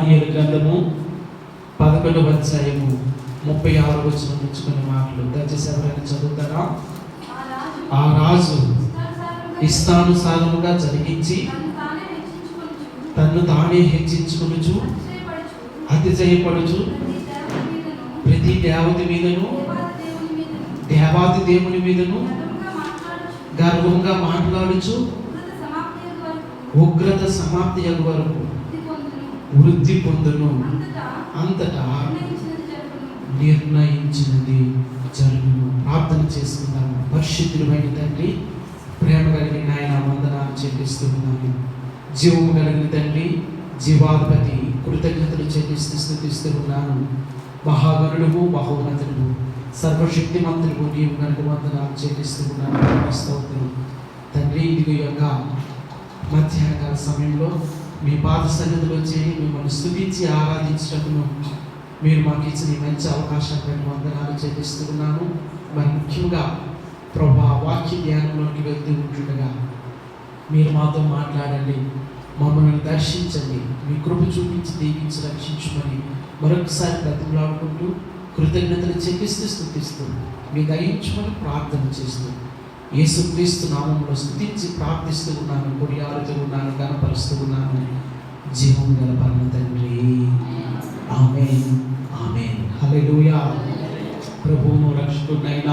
దానియేలు గ్రంథము 11వ అధ్యాయము 36వ వచనం నుంచి కొన్ని మాటలు దయచేసి ఎవరైనా చదువుతారా? ఆ రాజు ఇష్టానుసారముగా జరిగించి తన్ను తానే హెచ్చించుకొనుచు అతిశయపడుచు ప్రతి దేవత మీదను దేవాది దేవుని మీదను గర్వంగా మాట్లాడుచు ఉగ్రత సమాప్తి అగు వరకు వృద్ధి పొందును. అంతటా నిర్ణయించినది జరుగును. ప్రార్థన చేసుకుందాము. పరిశుద్ధుడైన తండ్రి, ప్రేమ కలిగిన ఆయన వందనాలు చెల్లిస్తూ ఉన్నాను. జీవము కలిగిన తండ్రి, జీవాధిపతి, కృతజ్ఞతలు చెల్లిస్తూ స్తుతిస్తూ ఉన్నాను. మహాగణుడు, మహోన్నతుడు, సర్వశక్తిమంతుడు నీవు కనుక వందనాలు చెల్లిస్తూ ఉన్నాను. స్తోత్రం తండ్రి. ఇది యొక్క మధ్యాహ్నకాల సమయంలో మీ పాద సన్నిధిలో చేరి మిమ్మల్ని స్తుతించి ఆరాధించటకును మీరు మాకు ఇచ్చిన మంచి అవకాశాన్ని వందనాలు చెల్లిస్తూ ఉన్నాను. మరి ముఖ్యంగా ప్రభా వాక్య ధ్యానంలోకి వెళ్తూ ఉంటుండగా మీరు మాతో మాట్లాడండి, మమ్మల్ని దర్శించండి, మీ కృప చూపించి దీవించి రక్షించమని మరొకసారి బ్రతిమలాడుకుంటూ కృతజ్ఞతలు చెల్లిస్తూ స్తుతిస్తూ మీ దయించమని ప్రార్థన చేస్తూ యేసుక్రీస్తు నామములో స్తుతించి ప్రార్థిస్తూ ఉన్నాను, కొనియాడుతూ ఉన్నాను, గణపరుస్తూ ఉన్నాను. జీవం గల పరమ తండ్రి. ఆమేన్, ఆమేన్, హల్లెలూయా. ప్రభువును రక్షకుడైన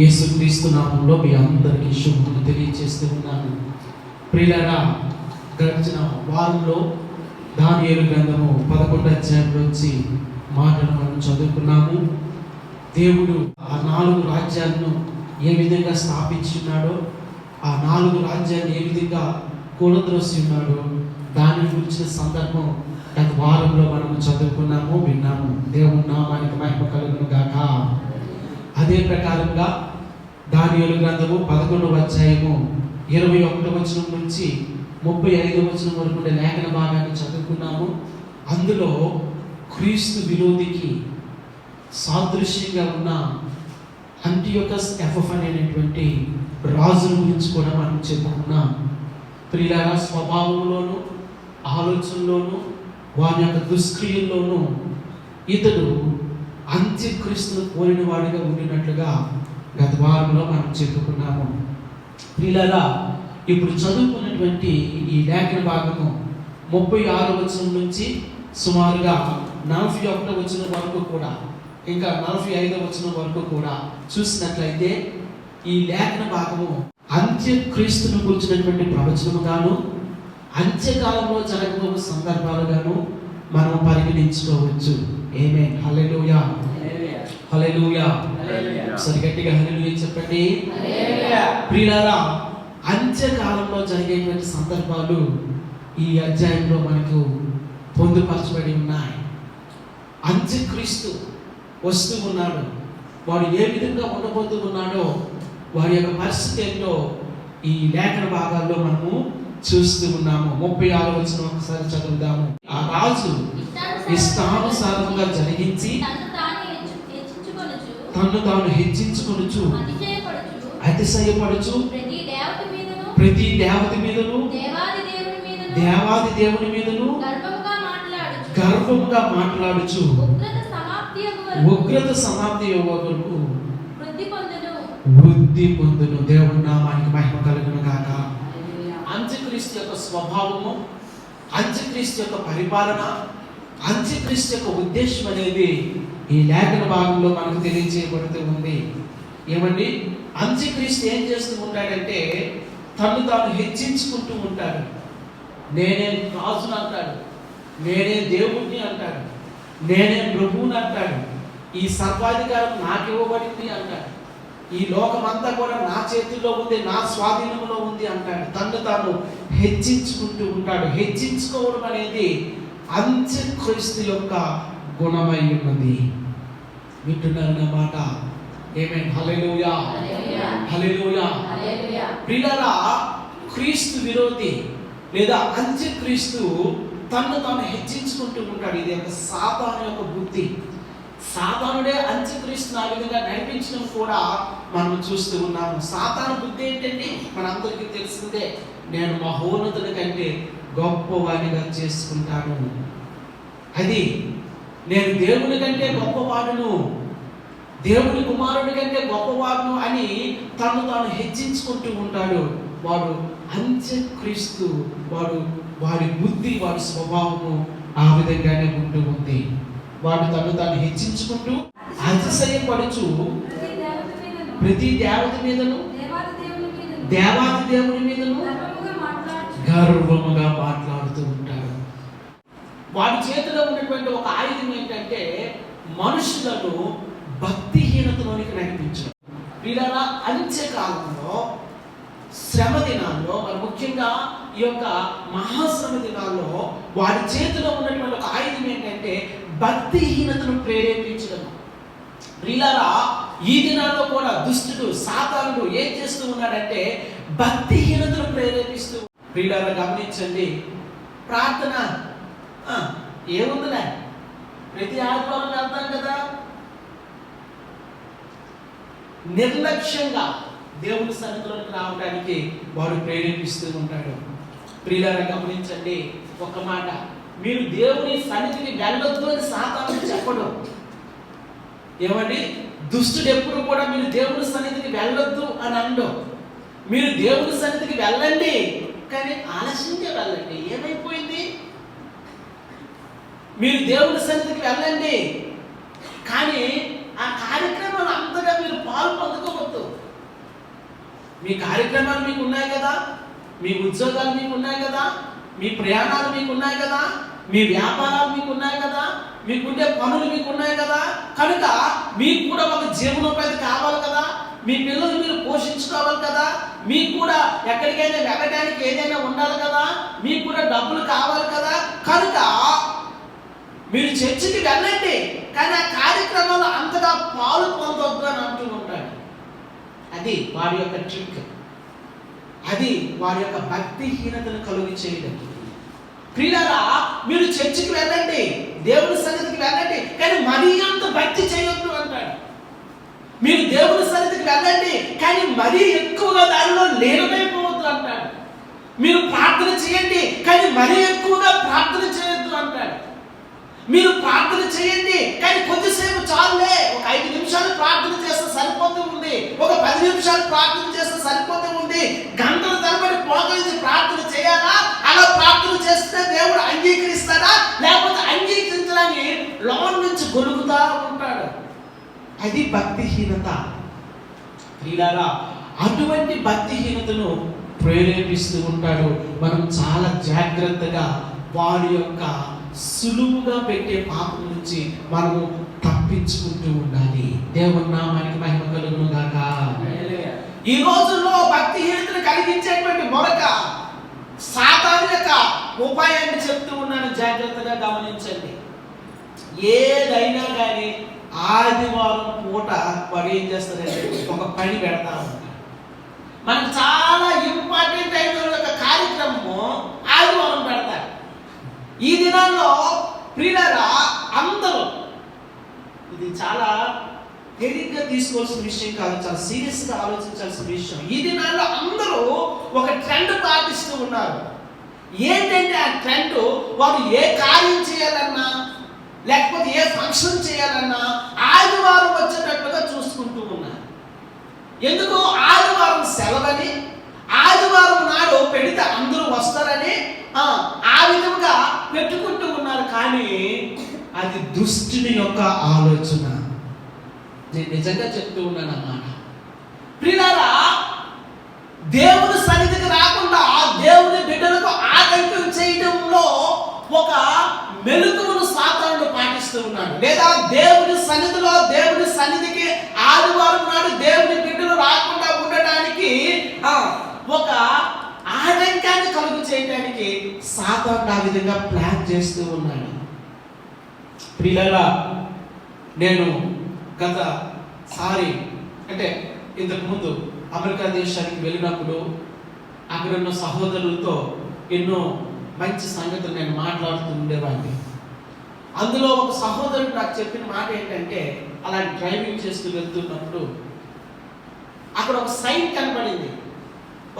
యేసుక్రీస్తు నామములో మీ అందరికీ శుభములు తెలియజేస్తూ ఉన్నాను. ప్రియులారా, గడిచిన వారంలో దానియేలు గ్రంథము 11వ అధ్యాయం నుంచి మాటలు మనం చదువుకున్నాము. దేవుడు ఆ 4 రాజ్యాలను ఏ విధంగా స్థాపించున్నాడో, ఆ 4 రాజ్యాన్ని ఏ విధంగా కూలద్రోసి ఉన్నాడో దాని గురించిన సందర్భం గత వారంలో మనం చదువుకున్నాము, విన్నాము. దేవుని నామానికి మహిమ కలుగును గాక. అదే ప్రకారంగా దానియేలు గ్రంథము 11వ అధ్యాయము 21వ వచనం నుంచి 35వ వచనం వరకు ఉండే లేఖన భాగాన్ని చదువుకున్నాము. అందులో క్రీస్తు విరోధికి సాదృశ్యంగా ఉన్న అంటియోకస్ ఎఫెస్ అనేటువంటి రాజుల గురించి కూడా మనం చెప్పుకున్నాం. ప్రియులారా, స్వభావంలోను ఆలోచనలోను వారి యొక్క దుష్క్రియల్లోనూ ఇతడు అంత్యక్రీస్తును పోలిన వాడిగా ఉండినట్లుగా గత వారంలో మనం చెప్పుకున్నాము. ప్రియులారా, ఇప్పుడు చదువుకున్నటువంటి ఈ లేఖన భాగము 36వ వచనం నుంచి సుమారుగా 41వ వచనం వరకు కూడా, ఇంకా 45వ వచనం వరకు కూడా చూసినట్లయితే ఈ లేఖన భాగము అంత్యక్రీస్తును గురించినటువంటి ప్రవచనముగాను అంత్యకాలంలో జరగబోయే సందర్భాలుగాను మనం పరిగణించుకోవచ్చు. ఆమేన్, హల్లెలూయా, హల్లెలూయా. సరి గట్టిగా హల్లెలూయా చెప్పండి. ప్రియులారా, అంత్యకాలంలో జరిగేటువంటి సందర్భాలు ఈ అధ్యాయంలో మనకు పొందుపరచబడి ఉన్నాయి. అంత్యక్రీస్తు వస్తూ ఉన్నాడు. వాడు ఏ విధంగా ఉండబోతూ ఉన్నాడో, వాడి యొక్క పరిస్థితి ఏంటో ఈ లేఖన భాగాల్లో మనము చూస్తూ ఉన్నాము. 36వ వచనం ఒకసారి చదువుదాము. ఆ రాజు ఇష్టానుసారంగా జరిగించి తన్ను తాను హెచ్చించుకొనుచు అతిశయపడుచు ప్రతి దేవత మీదను దేవాది దేవుని మీదను గర్వముగా మాట్లాడుచు ఉగ్రత సమాప్తి వరకు వృద్ధి పొందును. దేవుని నామానికి మహిమ కలుగును గాక. అంత్యక్రీస్తు యొక్క స్వభావము, అంత్యక్రీస్తు యొక్క పరిపాలన, అంత్యక్రీస్తు యొక్క ఉద్దేశం అనేది ఈ లేఖన భాగంలో మనకు తెలియజేయబడుతూ ఉంది. ఏమండి, అంత్యక్రీస్తు ఏం చేస్తూ ఉంటాడంటే తను తాను హెచ్చించుకుంటూ ఉంటాడు. నేనే రాజుని అంటాడు, నేనే దేవుణ్ణి అంటాడు, నేనే ప్రభువుని అంటాడు, ఈ సర్వాధికారం నాకు ఇవ్వబడింది అంటాడు, ఈ లోకమంతా కూడా నా చేతుల్లో ఉంది, నా స్వాధీనంలో ఉంది అంటాడు. తను తాను హెచ్చించుకుంటూ ఉంటాడు. హెచ్చించుకోవడం అనేది అంత్యక్రీస్తు యొక్క గుణమై ఉన్నది. వింటున్నారు నా మాట? ఆమేన్, హల్లెలూయా, హల్లెలూయా. ప్రియులారా, క్రీస్తు విరోధి లేదా అంత్యక్రీస్తు తను తాను హెచ్చించుకుంటూ ఉంటాడు. ఇది ఒక సాతాను యొక్క బుద్ధి. సాతానుడే అంత్యక్రీస్తును ఆ విధంగా నడిపించడం కూడా మనం చూస్తూ ఉన్నాము. సాతాను బుద్ధి ఏంటంటే మనందరికీ తెలిసిందే, నేను మహోన్నతుని కంటే గొప్పవాడిగా చేసుకుంటాను. అది నేను దేవుని కంటే గొప్పవాడును, దేవుని కుమారుడి కంటే గొప్పవాడును అని తను తాను హెచ్చించుకుంటూ ఉంటాడు. వాడు అంత్యక్రీస్తు. వాడి బుద్ధి, వాడి స్వభావము ఆ విధంగానే ఉంటూ ఉంది. వాడు తను తాను హెచ్చించుకుంటూ అతిశయపడుచు ప్రతి దేవత మీదను దేవాది దేవుని మీదను గర్వముగా మాట్లాడుతూ ఉంటాడు. వాడి చేతిలో ఉన్నటువంటి ఒక ఆయుధం ఏంటంటే మనుషులను భక్తిహీనతలోనికి నడిపించడం. వీళ్ళ అంత్యకాలంలో శ్రమ దినాల్లో, మరి ముఖ్యంగా ఈ యొక్క మహాశ్రమ దినాల్లో వాడి చేతిలో ఉన్నటువంటి ఒక ఆయుధం ఏంటంటే భక్తిహీనతను ప్రేరేపించడం. వీళ్ళారా ఈ దినాల్లో కూడా దుష్టుడు సాతానుడు ఏం చేస్తూ ఉన్నాడంటే భక్తిహీనతను ప్రేరేపిస్తూ. వీళ్ళారా గమనించండి, ప్రార్థన ఏముందిలే, ప్రతి ఆదివారం వెళ్తాం కదా, నిర్లక్ష్యంగా దేవుని సన్నిధిలోకి రావడానికి వాడు ప్రేరేపిస్తూ ఉంటాడు. ప్రియులారా గమనించండి, ఒక మాట, మీరు దేవుని సన్నిధికి వెళ్ళొద్దు అని సాతాను చెప్పడం. ఏమండి, దుష్టుడు ఎప్పుడు కూడా మీరు దేవుని సన్నిధికి వెళ్ళొద్దు అని అనడం. మీరు దేవుని సన్నిధికి వెళ్ళండి, కానీ ఆలస్యంగా వెళ్ళండి. ఏమైపోయింది? మీరు దేవుని సన్నిధికి వెళ్ళండి, కానీ ఆ కార్యక్రమాలు అంతగా మీరు పాలు పొందుకోవద్దు. మీ కార్యక్రమాలు మీకు ఉన్నాయి కదా, మీ ఉద్యోగాలు మీకు ఉన్నాయి కదా, మీ ప్రయాణాలు మీకు ఉన్నాయి కదా, మీ వ్యాపారాలు మీకు ఉన్నాయి కదా, మీకుండే పనులు మీకు ఉన్నాయి కదా, కనుక మీకు కూడా ఒక జీవనోపాధి కావాలి కదా, మీ పిల్లలు మీరు పోషించుకోవాలి కదా, మీకు కూడా ఎక్కడికైనా వెళ్ళడానికి ఏదైనా ఉండాలి కదా, మీకు కూడా డబ్బులు కావాలి కదా, కనుక మీరు చర్చికి వెళ్ళండి, కానీ ఆ కార్యక్రమాలు అంతగా పాలు పొందొద్దు అని అంటూ ఉంటాడు. అది వారి యొక్క ట్రిక్, అది వారి యొక్క భక్తిహీనతను కలుగు చేయడం. ప్రియులారా, మీరు చర్చికి వెళ్ళండి, దేవుని సన్నిధికి వెళ్ళండి, కానీ మరీ అంత భక్తి చేయొద్దు అంటాడు. మీరు దేవుని సన్నిధికి వెళ్ళండి, కానీ మరీ ఎక్కువగా దానిలో లీనమైపోవద్దు అంటాడు. మీరు ప్రార్థన చేయండి, కానీ మరీ ఎక్కువగా ప్రార్థన చేయొద్దు అంటాడు. మీరు ప్రార్థన చేయండి, కానీ కొద్దిసేపు చాలులే, ఒక 5 నిమిషాలు ప్రార్థన చేస్తే సరిపోతూ ఉంది, ఒక 10 నిమిషాలు ప్రార్థన చేస్తే సరిపోతూ ఉంది, గంటల తరబడి మోకరించి ప్రార్థన చేయాలా? అలా ప్రార్థన చేస్తే దేవుడు అంగీకరిస్తాడా? లేకపోతే అంగీకరించడానికి లోన నుంచి గొలుగుతా ఉంటాడు. అది భక్తిహీనత. ప్రియులారా, అటువంటి భక్తిహీనతను ప్రేరేపిస్తూ ఉంటాడు. మనం చాలా జాగ్రత్తగా వాడి యొక్క సులువుగా పెట్టే పాపం నుంచి మనము తప్పించుకుంటూ ఉండాలి. దేవుని నామానికి మహిమ కలుగును గాక. ఈ రోజుల్లో భక్తిహీనతను కలిగించేటువంటి మరొక సాతాను యొక్క ఉపాయాన్ని చెప్తూ ఉన్నాను, జాగ్రత్తగా గమనించండి. ఏదైనా కానీ ఆదివారం పూట వాడు ఏం చేస్తారంటే ఒక పని పెడతా ఉంటాడు. మనకు చాలా ఇంపార్టెంట్ అయిన ఒక కార్యక్రమము ఆదివారం పెడతారు. ఈ దినాల్లో ప్రియులారా అందరూ, ఇది చాలా తేలిగ్గా తీసుకోవాల్సిన విషయం కాదు, చాలా సీరియస్గా ఆలోచించాల్సిన విషయం. ఈ దినాల్లో అందరూ ఒక ట్రెండ్ పాటిస్తూ ఉన్నారు. ఏంటంటే ఆ ట్రెండ్, వారు ఏ కార్యం చేయాలన్నా లేకపోతే ఏ ఫంక్షన్ చేయాలన్నా ఆదివారం వచ్చేటట్లుగా చూసుకుంటూ ఉన్నారు. ఎందుకు? ఆదివారం సెలవని, ఆదివారం నాడు పెడితే అందరూ వస్తారని ఆ విధంగా పెట్టుకుంటూ ఉన్నారు. కానీ అది దుష్టుని యొక్క ఆలోచన. నేను నిజంగా చెప్తూ ఉన్నాను అన్నమాట. ప్రియులారా, దేవుని సన్నిధికి రాకుండా దేవుని బిడ్డలకు ఆటంకం చేయడంలో ఒక మెలకువను సాతానుడు పాటిస్తూ ఉన్నాడు. లేదా దేవుని సన్నిధిలో, దేవుని సన్నిధికి ఆదివారం నాడు దేవుని బిడ్డలు రాకుండా ఉండడానికి ఒక ఆటంకాన్ని కలుగు చేయడానికి సాతానుడు ఆ విధంగా ప్లాన్ చేస్తూ ఉన్నాడు. ప్రియులారా, నేను గత సారి అంటే ఇంతకు ముందు అమెరికా దేశానికి వెళ్ళినప్పుడు అక్కడ ఉన్న సహోదరులతో ఎన్నో మంచి సంగతులు నేను మాట్లాడుతూ ఉండేవాడిని. అందులో ఒక సహోదరుడు నాకు చెప్పిన మాట ఏంటంటే, అలా డ్రైవింగ్ చేస్తూ వెళ్తున్నప్పుడు అక్కడ ఒక సైన్ కనపడింది.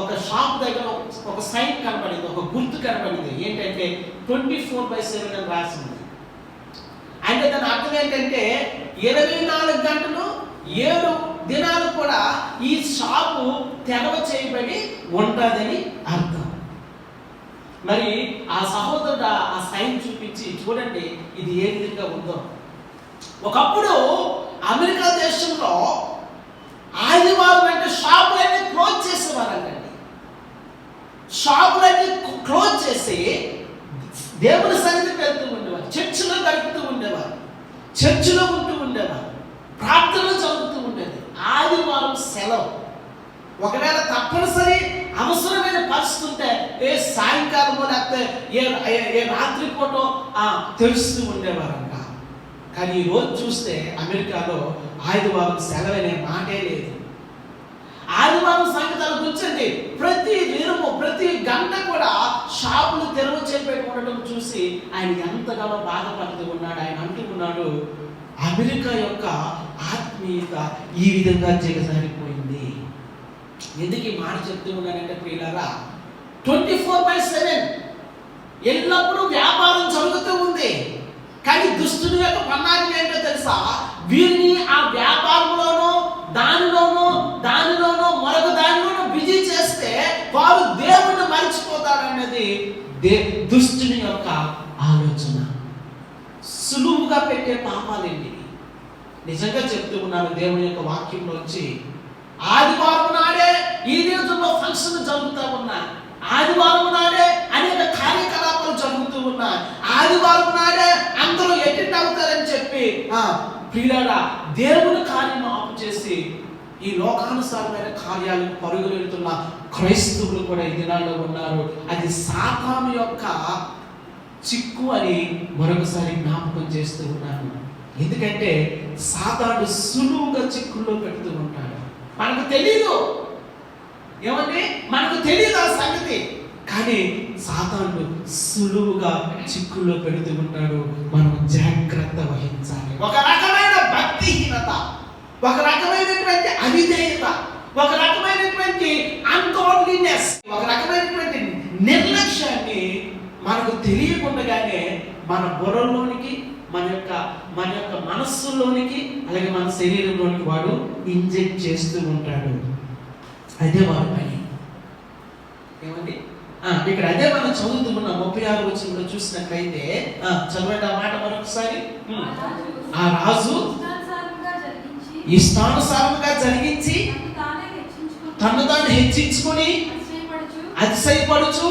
ఒక షాప్ దగ్గర ఒక సైన్ కనపడింది, ఒక గుర్తు కనపడింది. ఏంటంటే 24/7 అని రాసింది. అంటే దాని అర్థం ఏంటంటే 24 గంటలు 7 దినాలు కూడా ఈ షాపు తెరవ చేయబడి ఉంటుందని అర్థం. మరి ఆ సహోదరుడు ఆ సైన్ చూపించి చూడండి ఇది ఏ విధంగా ఉందో. ఒకప్పుడు అమెరికా దేశంలో ఆదివారం అంటే షాపులన్నీ క్లోజ్ చేసేవారండి. షాపులన్నీ క్లోజ్ చేసి దేవుని సన్నిధికి వెళ్తూ ఉండేవారు, చర్చిలో గడుపుతూ ఉండేవారు, చర్చిలో ఉంటూ ఉండేవారు, ప్రార్థనలు జరుగుతూ ఉండేది. ఆదివారం సెలవు. ఒకవేళ తప్పనిసరి అవసరమైన పరిస్థితి ఉంటే ఏ సాయంకాలమో లేకపోతే ఏ రాత్రి పూటో తెలుస్తూ ఉండేవారంట. కానీ ఈరోజు చూస్తే అమెరికాలో ఆదివారం సెలవనే మాటే లేదు. ఆదివారం సంగతి గుర్చండి, ప్రతి దినము ప్రతి గంట కూడా షాపులు తెరవ చేపెట్టి ఉండటం చూసి ఆయన ఎంతగానో బాధపడుతూ ఉన్నాడు. ఆయన అంటూ ఉన్నాడు, అమెరికా యొక్క ఆత్మీయత ఈ విధంగా దిగజారిపోయింది. ఎందుకు ఈ మాట చెప్తూ ఉన్నానంటే ప్రియులారా, 24/7 ఎల్లప్పుడూ వ్యాపారం జరుగుతూ ఉంది. కానీ దుష్టుని యొక్క పన్నాగం ఏంటో తెలుసా? వీరిని ఆ వ్యాపారంలోనో దానిలోనో మరొక దానిలోనో బిజీ చేస్తే వారు దేవుణ్ణి మర్చిపోతారన్నది దుష్టుని యొక్క ఆలోచన. సులువుగా పెట్టే పాపాలండి. నిజంగా చెప్తూ ఉన్నాను, దేవుని యొక్క వాక్యంలో వచ్చి ఆదివారం నాడే ఈ రోజుల్లో ఫంక్షన్ జరుగుతూ ఉన్నాయి, ఆదివారం నాడే అనేక కార్యకలాపాలు జరుగుతూ ఉన్నాయి, ఆదివారం నాడే అందరూ అటెండ్ అవుతారని చెప్పి ప్రియులారా దేవుని కార్యం ఆపు చేసి ఈ లోకానుసారమైన కార్యాలకు పరుగులు వెళ్తున్న క్రైస్తవులు కూడా ఈ దినాల్లో ఉన్నారు. అది సాతాను యొక్క చిక్కు అని మరొకసారి జ్ఞాపకం చేస్తూ ఉన్నాను. ఎందుకంటే సాతాను సులువుగా చిక్కుల్లో పెడుతూ ఉంటాడు. మనకు తెలీదు, ఏమంటే మనకు తెలియదు ఆ సంగతి, కానీ సాతాను సులువుగా చిక్కుల్లో పెడుతూ ఉంటాడు. మనం జాగ్రత్త వహించాలి. ఒక రకమైన భక్తిహీనత, ఒక రకమైనటువంటి అవిధేయత, ఒక రకమైనటువంటి అన్గాడ్లీనెస్, ఒక రకమైనటువంటి నిర్లక్ష్యాన్ని మనకు తెలియకుండానే మన బుర్రలోనికి మన యొక్క మనస్సులోనికి అలాగే మన శరీరంలోనికి వాడు ఇంజెక్ట్ చేస్తూ ఉంటాడు. అదే వాడి పని. ఏమండి ఇక్కడ అదే మనం చదువుతున్న 36 వచనంలో చూసినట్లయితే చదవండి ఆ మాట మరొకసారి. ఆ రాజు ఇష్టానుసారంగా జరిగించి తను తాను హెచ్చించుకొని అతిశయపడుచు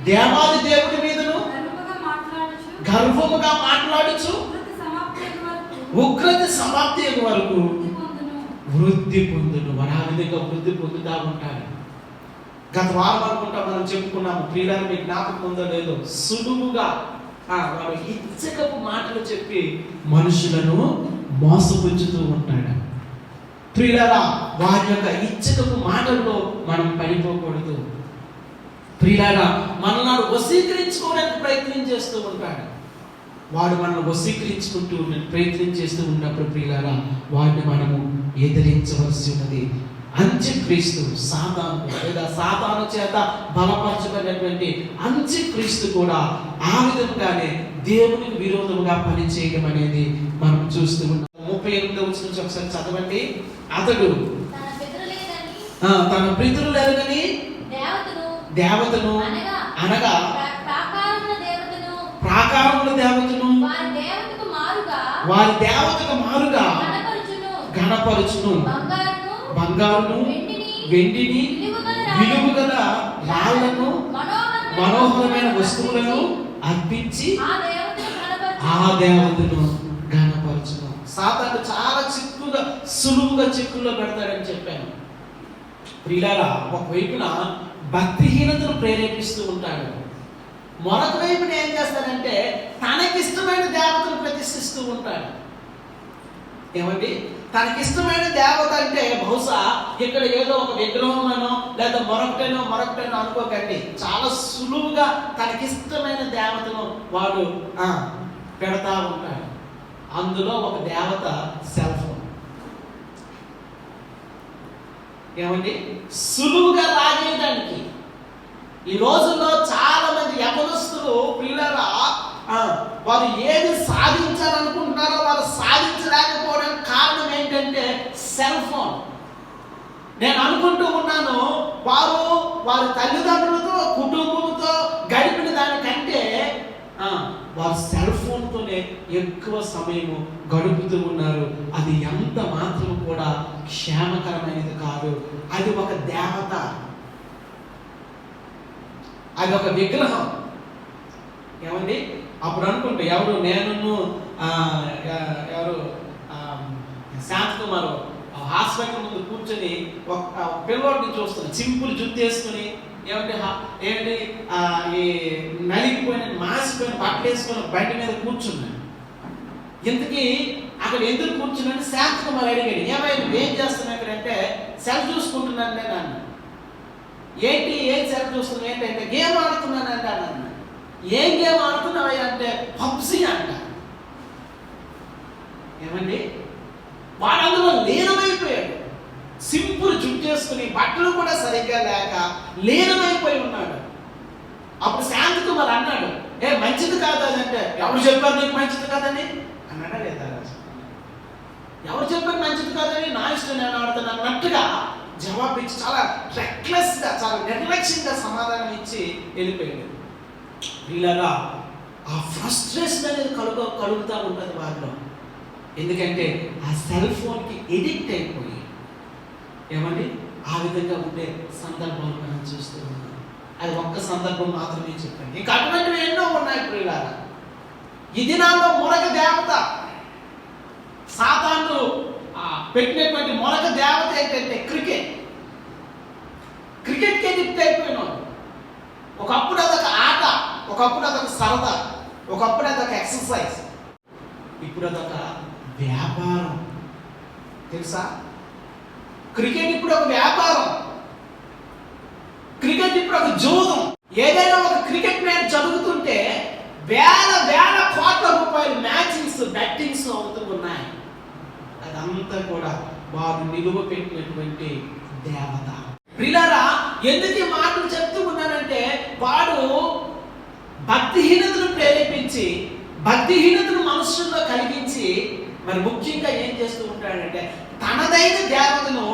దేవాది దేవుడి మీదను గర్వముగా మాట్లాడుచు ఉగ్రత సమాప్తి వరకు వృద్ధి పొందును. వాడు ఆ విధంగా వృద్ధి పొందుతా ఉంటాడు. గత వారం అనుకుంటా మనం చెప్పుకున్నాము, ప్రియులారా మీకు జ్ఞాపకం ఉందో లేదో, సులువుగా వాడు ఇచ్చకపు మాటలు చెప్పి మనుషులను మోసపుచ్చుతూ ఉంటాడు. ప్రియులారా వారి యొక్క ఇచ్చకపు మాటల్లో మనం పడిపోకూడదు. ప్రియులారా మనల్ని వశీకరించుకోవడానికి ప్రయత్నం చేస్తూ ఉంటాడు. వాడు మనల్ని వశీకరించుకుంటూ ప్రయత్నం చేస్తూ ఉన్నప్పుడు ప్రియులారా వాడిని మనము ఎదిరించవలసి ఉన్నది. అంత్యక్రీస్తు సాతాను లేదా సాతాను చేత బలపరచబడినటువంటి అంత్యక్రీస్తు కూడా ఆ విధంగానే దేవునికి విరోధముగా పనిచేయడం అనేది మనం చూస్తూ ఉన్నాం. 38వ వచనం ఒకసారి చదవండి. అతడు తన పితరులెరుగని దేవతను అనగా ప్రాకారముల దేవతను వారి దేవతకు మారుగా ఘనపరచును. బంగారును వెండిని విలువగల రాళ్లను మనోహరమైన వస్తువులను అర్పించి ఆ దేవతను ఘనపరచును. సాతాను చాలా సులువుగా చిక్కుల్లో పెడతాడని చెప్పాను. ప్రియులారా ఒకవైపున భక్తిహీనతను ప్రేరేపిస్తూ ఉంటాడు, మరొక వైపున ఏం చేస్తాడంటే తనకిష్టమైన దేవతను ప్రతిష్ఠిస్తూ ఉంటాడు. ఏమండి తనకిష్టమైన దేవత అంటే బహుశా ఇక్కడ ఏదో ఒక విగ్రహంలో లేదా మరొకటేనో అనుకోకండి. చాలా సులువుగా తనకిష్టమైన దేవతను వాడు పెడతా ఉంటాడు. అందులో ఒక దేవత సెల్ ఫోన్. ఏమండి సులువుగా లాగేయడానికి ఈ రోజుల్లో చాలా మంది యవనస్తులు పిల్లల వారు ఏది సాధించాలనుకుంటున్నారో వారు సాధించలేకపోవడానికి కారణం ఏంటంటే సెల్ ఫోన్. నేను అనుకుంటూ ఉన్నాను, వారి తల్లిదండ్రులతో కుటుంబంతో గడిపిన దానికంటే వారు సెల్ ఫోన్తోనే ఎక్కువ సమయము గడుపుతూ ఉన్నారు. అది ఎంత మాత్రం కూడా క్షేమకరమైనది కాదు. అది ఒక దేవత, అది ఒక విగ్రహం. ఏమండి అప్పుడు అనుకుంటే నేను శాంతకుమారు హాస్పిటల్ ముందు కూర్చొని ఒక పిల్లోడిని చూస్తున్నాను, సింపుల్ జుట్టు వేసుకుని, ఏమిటి ఈ నలిగిపోయిన మాసిపోయిన బట్టలు వేసుకొని బండి మీద కూర్చున్నాను. ఇంతకీ అక్కడ ఎందుకు కూర్చున్నాను శాంతకుమార్ అడిగాడు, ఏమైనా ఏం చేస్తున్నావు ఇక్కడ అంటే సెల్ చూసుకుంటున్నాను నేను అన్న. ఏం సెల్ చూస్తున్నావు ఏంటంటే గేమ్ ఆడుతున్నానంటే అన్న. ఏం గేమ్ ఆడుతున్నావా అంటే పబ్జీ అంట. ఏమండి వాడు అందులో లీనమైపోయాడు. సింపుల్ జుట్టు చేసుకుని బట్టలు కూడా సరిగ్గా లేక లీనమైపోయి ఉన్నాడు. అప్పుడు శాంతకుమార్ అన్నాడు, మంచిది కాదు అదంటే. ఎవరు చెప్పారు నీకు మంచిది కాదని అన్నాడా లేదా? ఎవరు చెప్పారు మంచిది కాదని? నా ఇష్టం, నేను ఆడుతాను అన్నట్టుగా జవాబు ఇచ్చి చాలా రెక్లెస్గా, చాలా నిర్లక్ష్యంగా సమాధానం ఇచ్చి వెళ్ళిపోయాడు. వీళ్ళగా ఆ ఫ్రస్ట్రేషన్ అనేది కలుగుతూ ఉంటుంది వారిలో. ఎందుకంటే ఆ సెల్ ఫోన్కి ఎడిక్ట్ అయిపోయి ఏమండి ఆ విధంగా ఉండే సందర్భాలు మనం చూస్తూ ఉన్నాం. అది ఒక్క సందర్భం మాత్రమే చెప్పండి, ఇంకా అటువంటివి ఎన్నో ఉన్నాయి ప్రియులారా. ఈ దినాల్లో మొరక దేవత, సాతాను పెట్టినటువంటి మొరక దేవత ఏంటంటే క్రికెట్కి ఎడిక్ట్ అయిపోయినాడు. ఒకప్పుడు అదొక ఆట, ఒకప్పుడు అదొక సరదా, ఒకప్పుడు అదొక ఎక్సర్సైజ్, ఇప్పుడు అదొక వ్యాపారం. తెలుసా? క్రికెట్ ఇప్పుడు ఒక వ్యాపారం, క్రికెట్ ఇప్పుడు ఒక జూదం. ఏదైనా ఒక క్రికెట్ మ్యాచ్ జరుగుతుంటే వేల కోట్ల రూపాయలు మ్యాచింగ్స్, బెట్టింగ్స్ అవుతూ ఉన్నాయి. అదంతా కూడా వారు నిలువ పెట్టినటువంటి దేవత. ప్రియులారా, ఎందుకు ఈ మాటలు చెప్తూ ఉన్నానంటే వాడు భక్తిహీనతను ప్రేరేపించి, భక్తిహీనతను మనుషుల్లో కలిగించి, మరి ముఖ్యంగా ఏం చేస్తూ ఉంటాడంటే తనదైన దేవతను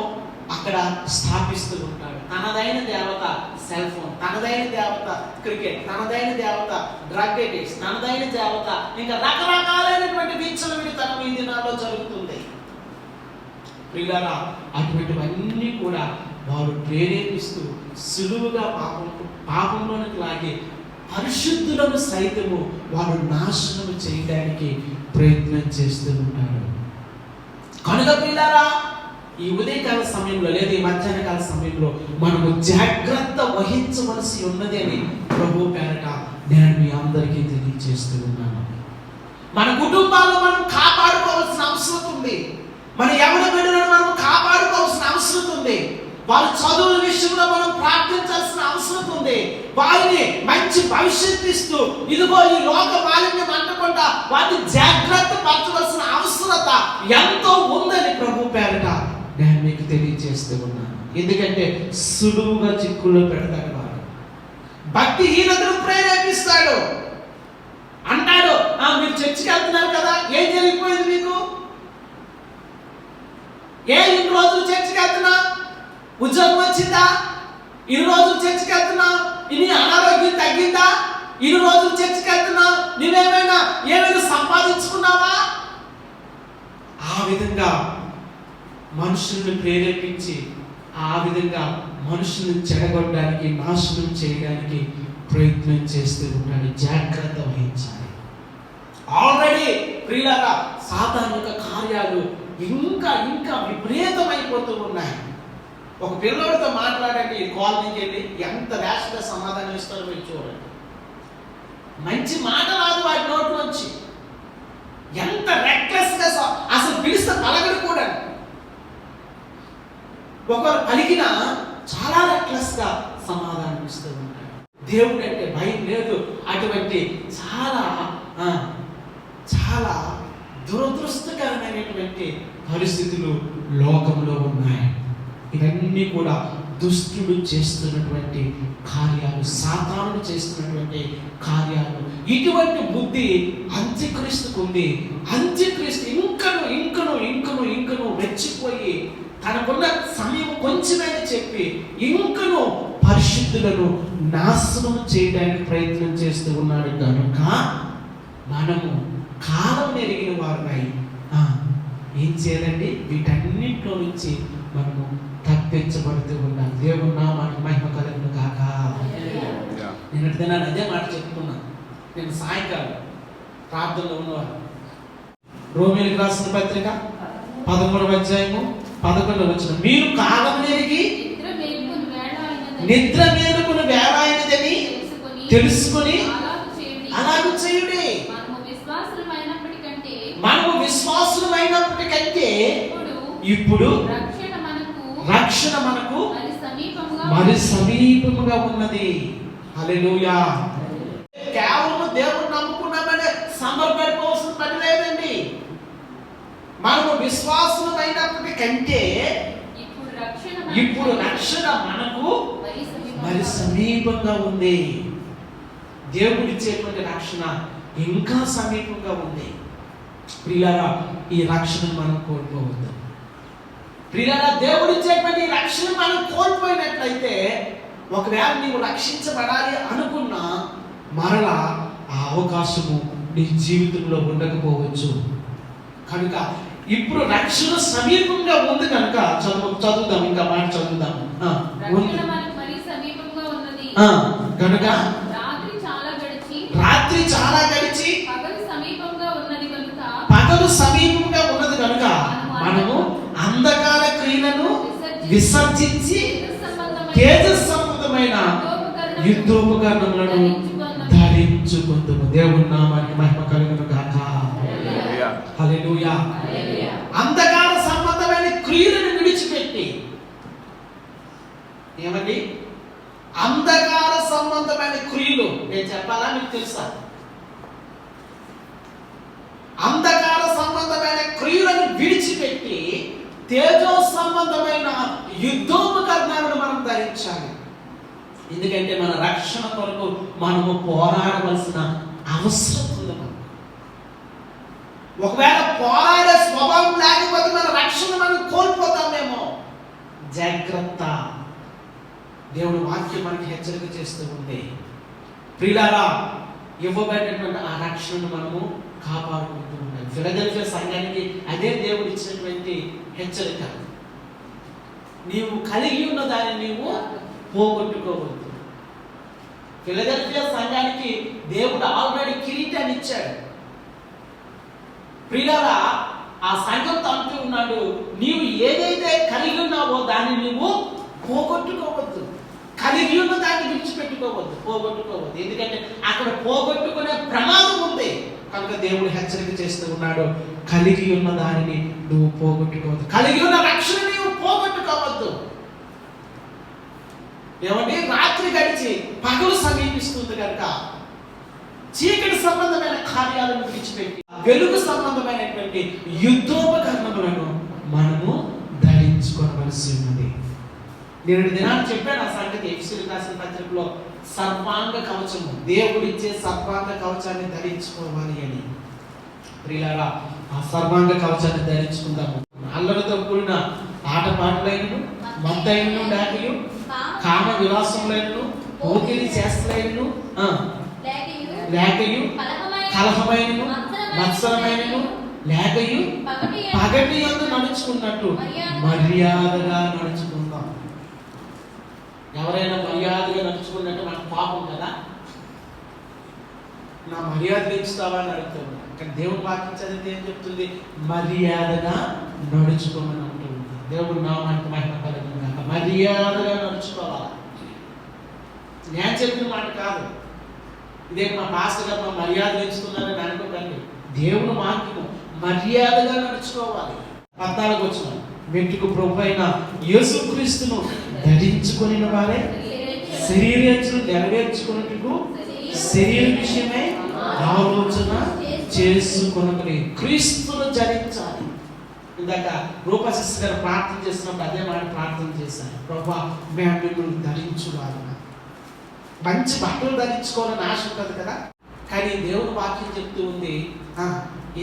అక్కడ స్థాపిస్తూ ఉంటాడు. తనదైన దేవత సెల్ ఫోన్, తనదైన దేవత క్రికెట్, తనదైన దేవత డ్రగ్ అడిక్ట్స్, తనదైన దేవత ఇంకా రకరకాలైనటువంటి విచ్చలవిడితనం ఈ దినాల్లో జరుగుతుంది. ప్రియులారా, అటువంటివన్నీ కూడా వారు ప్రేరేపిస్తూ సులువుగా పాపంలోనికి లాగి పరిశుద్ధులను సైతము వారు నాశనం చేయడానికి ప్రయత్నం చేస్తూ ఉంటారు. కనుక ప్రియులారా, ఈ ఉదయకాల సమయంలో లేదా ఈ మధ్యాహ్నకాల సమయంలో మనము జాగ్రత్త వహించవలసి ఉన్నది అని ప్రభు పేరట నేను మీ అందరికీ తెలియజేస్తూ ఉన్నాను. మన కుటుంబాలను మనం కాపాడుకోవాల్సిన అవసరం ఉంది. మన యవన బిడ్డలను మనం కాపాడుకోవాల్సిన అవసరం ఉంది. వారి చదువుల విషయంలో మనం ప్రార్థించాల్సిన అవసరం ఉంది. వారిని మంచి భవిష్యత్తు ఇస్తూ ఇదిగో ఈ లోక మాలిన్యం అంటకుండా వారిని జాగ్రత్త పరచవలసిన అవసరత ఎంతో ఉందని ప్రభు పేరట నేను మీకు తెలియజేస్తూ ఉన్నాను. ఎందుకంటే సులువుగా చిక్కుల్లో పెడతాడు వాడు. భక్తిహీనతను ప్రేరేపిస్తాడు. అంటాడు, మీరు చర్చికి వెళ్తున్నారు కదా, ఏం జరిగిపోయింది మీకు? ఇన్ని రోజులు చర్చికి వెళ్తున్నా, ఉద్యోగం వచ్చిందా? ఇన్ని రోజులు చర్చికి వెళ్తున్నా, ఇన్ని అనారోగ్యం తగ్గిందా? ఇన్ని రోజులు చర్చికి వెళ్తున్నా, నువ్వేమైనా సంపాదించుకున్నావా? ఆ విధంగా మనుషుల్ని ప్రేరేపించి, ఆ విధంగా మనుషుల్ని చెడగొట్టడానికి, నాశనం చేయడానికి ప్రయత్నం చేస్తూ ఉంటాడు. జాగ్రత్త వహించాలి. ఆల్రెడీ ప్రియులారా, సాతాను యొక్క కార్యాలు ఇంకా విపరీతమైపోతూ ఉన్నాయి. ఒక పిల్లడితో మాట్లాడండి, కాలనీకి వెళ్ళి ఎంత ర్యాష్గా సమాధానం ఇస్తారో మీరు చూడండి. మంచి మాట రాదు వాటి నోట్లోంచి. ఎంత రెక్లెస్గా అసలు పిలిస్తే పలకడు కూడా. ఒకరు పలికినా చాలా రెక్లెస్గా సమాధానం ఇస్తూ ఉంటాడు. దేవుడు అంటే భయం లేదు. అటువంటి చాలా చాలా దురదృష్టకరమైనటువంటి పరిస్థితులు లోకంలో ఉన్నాయి. ఇవన్నీ కూడా దుష్టుడు చేస్తున్నటువంటి కార్యాలు, సాతానుడు చేస్తున్నటువంటి కార్యాలు, ఇటువంటి బుద్ధి అంత్యక్రీస్తుకు ఉంది. అంత్యక్రీస్తు ఇంకను రెచ్చిపోయి తనకున్న సమయం కొంచెమైనా చెప్పి ఇంకను పరిశుద్ధులను నాశనం చేయడానికి ప్రయత్నం చేస్తూ ఉన్నాడు. కనుక మనము కాలం ఎరిగిన వారిపై ఏం చేయాలండి? వీటన్నింటిలో నుంచి మనము తప్పించబడుతూ ఉన్నాం. దేవుని నామానికి మహిమ కలుగును గాక. నేను అదే మాట చెప్తున్నాను. నేను సాయంకాలం ప్రార్థనలో ఉన్నవారు రోమీయులకు రాసిన పత్రిక 13వ అధ్యాయము 11వ వచనం, మీరు కాలం ఎరిగి నిద్ర మేలుకుని వేళ అయినదని తెలుసుకొని అలాగూ చేయుడి. మనము విశ్వాసులమైనప్పటికంటే ఇప్పుడు రక్షణ మనకు మరి సమీపముగా ఉన్నది. హల్లెలూయా. కేవలం దేవుని నమ్ముకున్నామని సమర్పడిపోవాల్సిన పని లేదండి. మనము విశ్వాసులమైనప్పటికంటే ఇప్పుడు రక్షణ మనకు మరి సమీపంగా ఉంది. దేవుడు ఇచ్చేటువంటి రక్షణ ఇంకా సమీపంగా ఉంది. ప్రియులారా, ఈ రక్షణ మనం కోల్పోవద్దు. ప్రియులారా, దేవుడు ఇచ్చేటువంటి రక్షణ మనం కోల్పోయినట్లయితే, ఒకవేళ నీవు రక్షించబడాలి అనుకున్నా మరలా ఆ అవకాశము నీ జీవితంలో ఉండకపోవచ్చు. కనుక ఇప్పుడు రక్షణ సమీపంగా ఉంది కనుక చదువుదాం, ఇంకా మాట చదువుదాం. కనుక రాత్రి చాలా గడిచి పగలు సమీపంగా ఉన్నది కనుక మనము అంధకార క్రియలను విసర్జించి తేజస్సంబంధమైన యుద్ధోపకరణములను ధరించుకుందుము. దేవుని నామానికి మహిమ కలుగును గాక. హల్లెలూయా. అంధకార సంబంధమైన క్రియలను విడిచిపెట్టి, ఏమండి అంధకార సంబంధమైన క్రియలు నేను చెప్పాలా, మీకు తెలుసా? అంధకార సంబంధమైన క్రియలను విడిచిపెట్టి తేజో సంబంధమైన యుద్ధోపకరణాలను మనం ధరించాలి. ఎందుకంటే మన రక్షణ కొరకు మనము పోరాడవలసిన అవసరం ఉంది. ఒకవేళ పోరాడే స్వభావం లేకపోతే మన రక్షణ మనం కోల్పోతామేమో. జాగ్రత్త. దేవుని వాక్యం మనకి హెచ్చరిక చేస్తూ ఉంది. ప్రియులారా, ఇవ్వబడినటువంటి ఆ రక్షణను మనము కాపాడుకుంటూ ఉండాలి. ఫిలదెల్ఫియా సంఘానికి అదే దేవుడు ఇచ్చినటువంటి హెచ్చరిక. నీవు కలిగి ఉన్న దాన్ని నీవు పోగొట్టుకోవద్దు. ఫిలదెల్ఫియా సంఘానికి దేవుడు ఆల్రెడీ కిరీటాన్ని ఇచ్చాడు. ప్రియులారా, ఆ సంఘంతో అంటూ ఉన్నాడు, నీవు ఏదైతే కలిగి ఉన్నావో దాన్ని నువ్వు పోగొట్టుకోవద్దు. కలిగి ఉన్న దాన్ని విడిచిపెట్టుకోవద్దు, పోగొట్టుకోవద్దు. ఎందుకంటే అక్కడ పోగొట్టుకునే ప్రమాదం ఉంది. కనుక దేవుడు హెచ్చరిక చేస్తూ ఉన్నాడు, కలిగి ఉన్న దానిని నువ్వు పోగొట్టుకోవద్దు. కలిగి ఉన్న రక్షణ నువ్వు పోగొట్టుకోవద్దు. ఏమంటే రాత్రి గడిచి పగలు సమీపిస్తుంది కనుక చీకటి సంబంధమైన కార్యాలను విడిచిపెట్టి వెలుగు సంబంధమైనటువంటి యుద్ధోపకరణములను మనము ధరించుకోవలసి ఉన్నది. నేను దినాలు చెప్పాను ఆ సంగతి. ఎఫెసీయులకు రాసిన పత్రికలో సర్వాంగ కవచము, దేవుడిచ్చే సర్వాంగ కవచాన్ని ధరించుకోవాలి అని. ప్రియులారా, ఆ సర్వాంగ కవచాన్ని ధరించుకుందాము. అల్లరితో కూడిన ఆటపాటలైనను, మత్తైనను, లేకయు, కామ విలాసములైనను, పోకిరి చేష్టలైనను, లేకయు, కలహమైనను, మత్సరమైనను, లేకయు పగటి యందు నడుచుకున్నట్టు మర్యాదగా నడుచుకుందాం. ఎవరైనా మర్యాదగా నడుచుకున్నట్టు మనకు పాపం కదా. నా మర్యాద ఇస్తావా అని అడుగుతుంది. కానీ దేవుడు వాక్యం చదివితే ఏం చెప్తుంది? మర్యాదగా నడుచుకోమని అంటుంది. దేవుడు నామానికి మహిమ కలుగును గాక. మర్యాదగా నడుచుకోవాలి. నేను చెప్పిన మాట కాదు. ఇదే మా పాస్టర్ గారు మా మర్యాద పెంచుతున్నారని అనుకోకండి. దేవుని వాక్యము మర్యాదగా నడుచుకోవాలి. 14 వచనం, వెంట్రుకు ప్రభు అయిన యేసుక్రీస్తును ధరించుకొని వారే శరీరేచ్ఛను నెరవేర్చుకున్నట్టుకు శరీర విషయమై ఆలోచన చేసుకొనమని. క్రీస్తును ధరించాలి. ఇందాక రూపా సిస్టర్ గారు ప్రార్థన చేస్తున్నప్పుడు అదే మాట ప్రార్థన చేశాను. ప్రభువా మేము మిమ్మల్ని ధరించువారుగా. మంచి బట్టలు ధరించుకోవాలని ఆశ ఉంటుంది కదా, కానీ దేవుని వాక్యం చెప్తూ ఉంది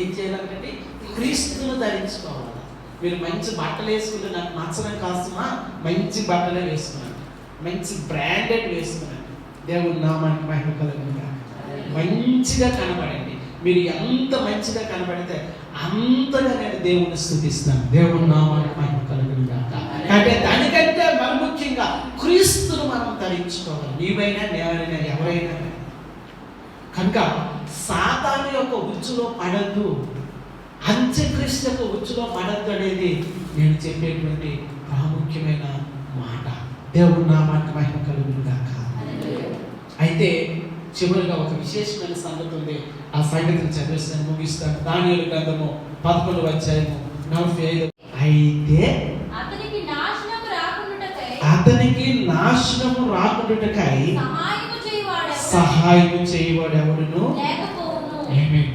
ఏం చేయాలంటే క్రీస్తును ధరించుకోవాలి. మీరు మంచి బట్టలు వేసుకుంటే నాకు నచ్చడం కాస్తున్నా, మంచి బట్టలే వేసుకున్నాను, మంచి బ్రాండెడ్ వేసుకున్నాను. దేవుని నామానికి మహిమ కలుగును గాక. మంచిగా కనబడండి. మీరు ఎంత మంచిగా కనబడితే అంతగా నేను దేవుని స్తుతిస్తాను. దేవుని నామానికి మహిమ కలుగును గాక. అంటే దానికంటే మరి ముఖ్యంగా క్రీస్తును మనం ధరించుకోవాలి. నీవైనా నేనైనా ఎవరైనా. కనుక సాతాను యొక్క ఉచ్చులో పడద్దు, అంత్యక్రీస్తు యొక్క ఉచ్చులో పడద్దు అనేది నేను చెప్పేటువంటి ప్రాముఖ్యమైన మాట. దేవుని నామానికి మహిమ కలుగును గాక. అయితే చివరిగా ఒక విశేషమైన సంగతి ఉంది. ఆ సంగతిని చదివేస్తాను, ముగిస్తాను. దానియేలు గ్రంథము 11వ అధ్యాయము 45. అయితే అతనికి నాశనము రాకుండుటకై సహాయము చేయవాడు ఎవడును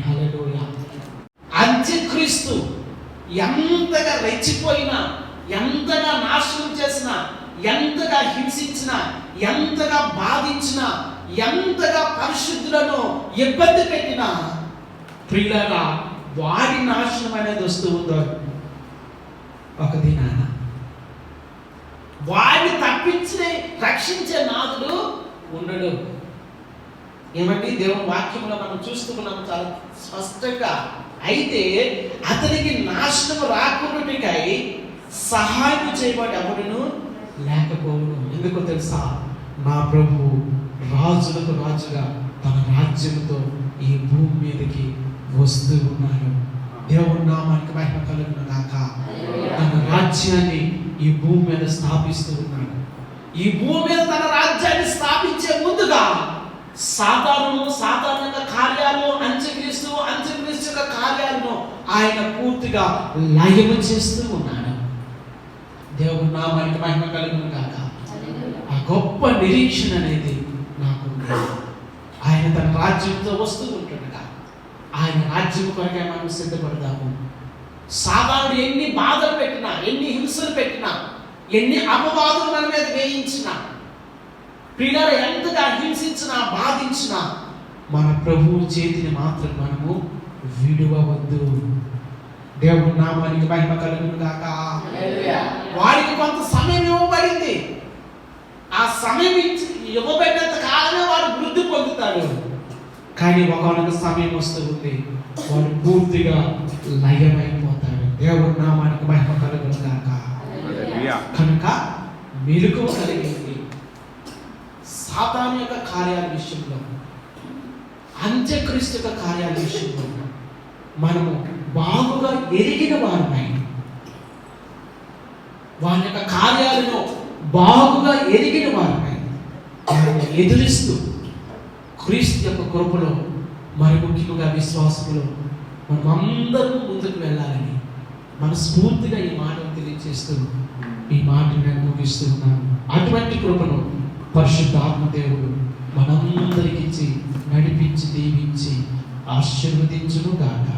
హల్లెలూయా. అంత్యక్రీస్తు ఎంతగా రెచ్చిపోయినా, ఎంతగా నాశనం చేసినా, ఎంతగా హింసించినా, ఎంతగా బాధించినా, ఎంతగా పరిశుద్ధులను ఇబ్బంది పెట్టినా, ప్రియులారా వాడి నాశనం అనేది వస్తూ ఉందో ఒక దినాన వాడిని తప్పించి రక్షించే నాథుడు ఉండడు. ఏమండి దేవుని వాక్యంలో మనం చూస్తున్నాం చాలా స్పష్టంగా. అయితే అతనికి నాశనం రాకుండాకై సహాయం చేయబడి ఎవడును లేకపోవును. ఎందుకో తెలుసా? నా ప్రభు రాజులకు రాజుగా తన రాజ్యంతో ఈ భూమి మీదకి వస్తూ ఉన్నాడు. దేవుని నామానికి మహిమ కలుగును గాక. తన రాజ్యాన్ని ఈ భూమి మీద స్థాపిస్తూ ఉన్నాడు. ఈ భూమి మీద తన రాజ్యాన్ని స్థాపించే ముందుగా సాతాను యొక్క కార్యాలు, అంత్యక్రీస్తు యొక్క కార్యాలను ఆయన పూర్తిగా లయము చేస్తూ ఉన్నాడు. దేవుని నామానికి మహిమ కలుగును గాక. ఆ గొప్ప నిరీక్షణ అనేది నాకు ఆయన తన రాజ్యంతో వస్తూ ఉంటుండగా ఆయన రాజ్యం కొరకే మనం సిద్ధపడదాము. సాతానుడు ఎన్ని బాధలు పెట్టినా, ఎన్ని హింసలు పెట్టినా, ఎన్ని అపవాదులు మన మీద వేయించినా, పిల్లలు ఎంతగా హింసించినా, బాధించినా, మన ప్రభువు చేతిని మాత్రం మనము విడువవద్దు. దేవుని నామానికి మహిమ కలుగును గాక. వారికి కొంత సమయం ఇవ్వబడింది. ఆ సమయం ఇవ్వబడినంత కాలమే వాడు వృద్ధి పొందుతాడు. కానీ ఒకనొక సమయం వస్తుంది, వాడు పూర్తిగా లయమైపోతాడు. దేవుని నామానికి మహిమ కలుగును గాక. కనుక మెలకువ కలిగింది. సాతాను యొక్క కార్యాల విషయంలో, అంత్యక్రీస్తు యొక్క కార్యాల విషయంలో మనము బాగుగా ఎరిగిన వారమై, వారి యొక్క కార్యాలను బాగుగా ఎరిగిన వారమై వారిని ఎదురిస్తూ క్రీస్తు యొక్క కృపలో, మరి ముఖ్యంగా విశ్వాసములో మనమందరూ ముందుకు వెళ్ళాలని మనస్ఫూర్తిగా ఈ మాటను తెలియజేస్తూ ఈ మాటను నేను ముగిస్తూ ఉన్నాను. అటువంటి కృపను పరిశుద్ధాత్మ దేవుడు మనందరికీ నడిపించి, దీవించి, ఆశీర్వదించును గాక.